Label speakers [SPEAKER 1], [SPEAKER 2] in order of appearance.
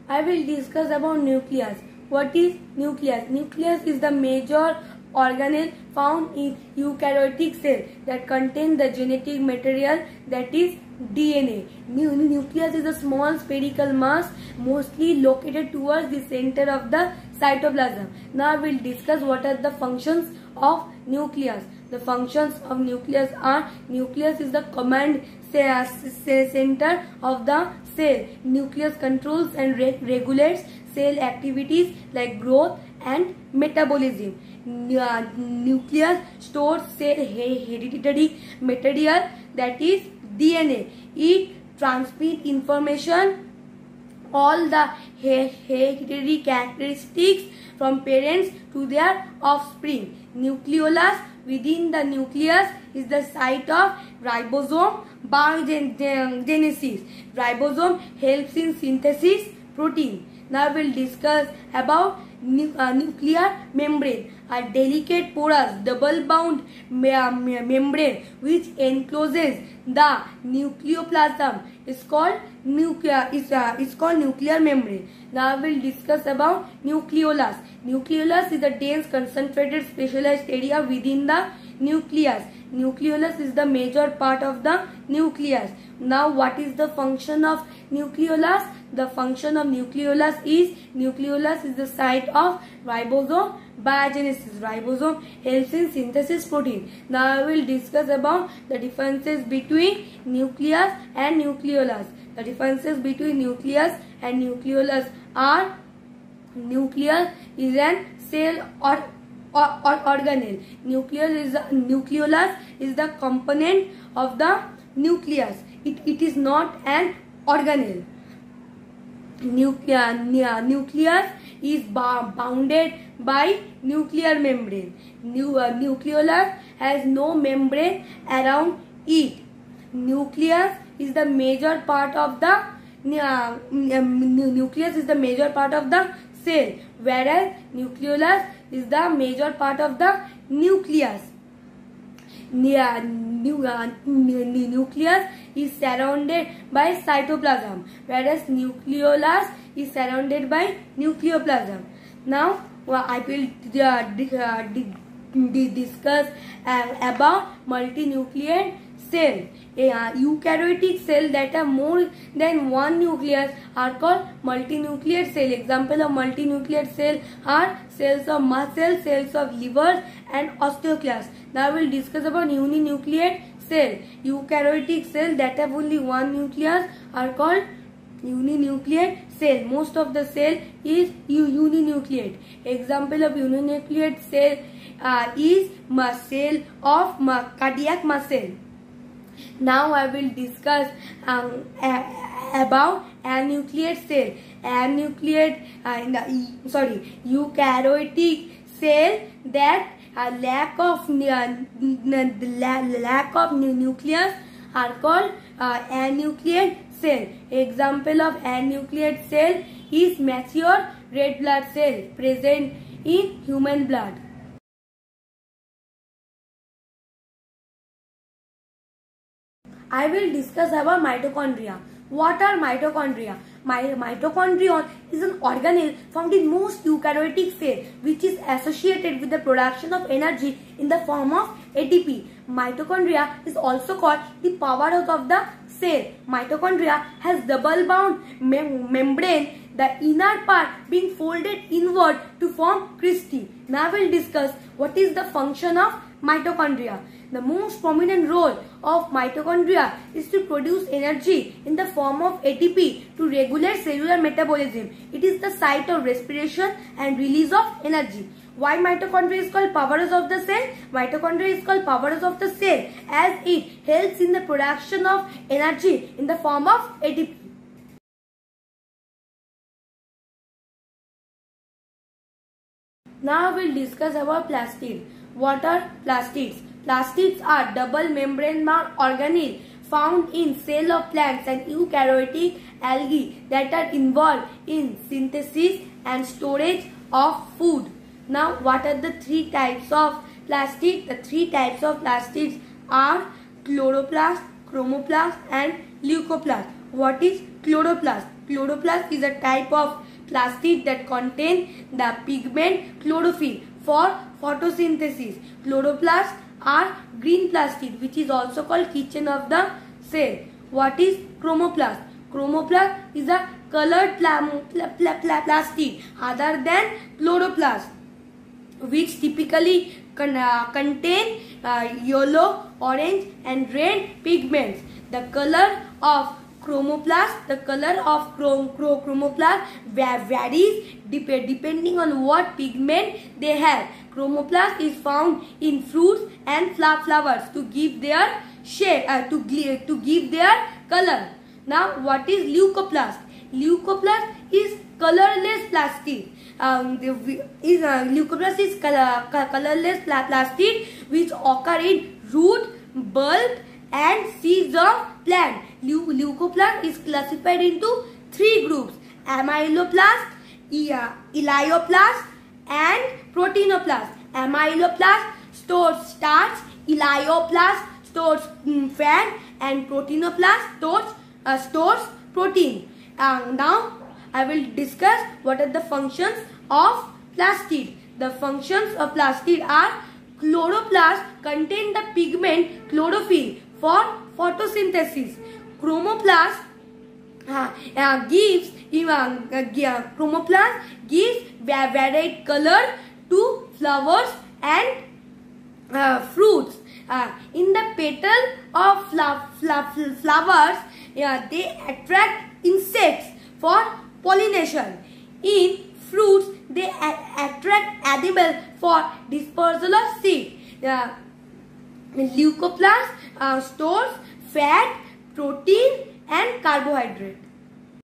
[SPEAKER 1] I will discuss about nucleus. What is nucleus? Nucleus is the major organelle found in eukaryotic cell that contain the genetic material, that is DNA. Nucleus is a small spherical mass mostly located towards the center of the cytoplasm. Now I will discuss what are the functions of nucleus. The functions of nucleus are: nucleus is the command center of the cell. Nucleus controls and regulates cell activities like growth and metabolism. Nucleus stores cell hereditary material, that is DNA. It transmits information, all the hereditary characteristics from parents to their offspring. Nucleolus within the nucleus is the site of ribosome biogenesis. Ribosome helps in synthesis protein. Now we will discuss about nuclear membrane, a delicate porous double bound membrane which encloses the nucleoplasm is called nuclear membrane. Now we will discuss about nucleolus. Nucleolus is a dense concentrated specialized area within the nucleus. Nucleolus is the major part of the nucleus. Now what is the function of nucleolus? The function of nucleolus is the site of ribosome biogenesis. Ribosome helps in synthesis protein. Now I will discuss about the differences between nucleus and nucleolus. The differences between nucleus and nucleolus are: nucleus is an cell or organelle. Nucleolus is the component of the nucleus. It is not an organelle. Nucleus is bounded by nuclear membrane. Nucleolus has no membrane around it. Nucleus is the major part of the cell, whereas nucleolus is the major part of the nucleus. Nucleus is surrounded by cytoplasm, whereas nucleolus is surrounded by nucleoplasm. Now I will discuss about multinucleate cell. Eukaryotic cell that have more than one nucleus are called multinucleate cell. Example of multinucleate cell are cells of muscle, cells of liver, and osteoclasts. Now we will discuss about uninucleate cell. Eukaryotic cell that have only one nucleus are called uninucleate cell. Most of the cell is uninucleate. Example of uninucleate cell is cell of cardiac muscle. Now I will discuss about anucleate cell. Eukaryotic cell that lack of nucleus are called anucleate cell. Example of anucleate cell is mature red blood cell present in human blood. I will discuss about mitochondria. What are mitochondria? Mitochondrion is an organelle found in most eukaryotic cells which is associated with the production of energy in the form of ATP. Mitochondria is also called the powerhouse of the cell. Mitochondria has double bound membrane, the inner part being folded inward to form cristae. Now we will discuss what is the function of mitochondria. The most prominent role of mitochondria is to produce energy in the form of ATP to regulate cellular metabolism. It is the site of respiration and release of energy. Why mitochondria is called powerhouse of the cell? Mitochondria is called powerhouse of the cell as it helps in the production of energy in the form of ATP. Now we will discuss about plastids. What are plastids? Plastids are double membrane organelle found in cell of plants and eukaryotic algae that are involved in synthesis and storage of food. Now what are the three types of plastids? The three types of plastids are chloroplast, chromoplast and leucoplast. what is chloroplast? Chloroplast is a type of plastic that contains the pigment chlorophyll for photosynthesis. Chloroplasts are green plastic which is also called kitchen of the cell. What is chromoplast? Chromoplast is a colored plastic other than chloroplast, which typically contain yellow, orange and red pigments. The color of chromoplast, chromoplast varies depending on what pigment they have. Chromoplast is found in fruits and flowers to give their shape, to give their color. Now, what is leucoplast? Leucoplast is colorless plastic. Leucoplast is colorless plastic which occur in root, bulb and seeds of plant. Leucoplast is classified into 3 groups: amyloplast, elioplast and proteinoplast. Amyloplast stores starch, elioplast stores fat and proteinoplast stores protein. Now I will discuss what are the functions of plastid. The functions of plastid are: chloroplast contain the pigment chlorophyll for photosynthesis. Chromoplast gives varied color to flowers and fruits. In the petal of flowers, they attract insects for pollination. In fruits, they attract animals for dispersal of seed. Leucoplast stores fat, protein and carbohydrate.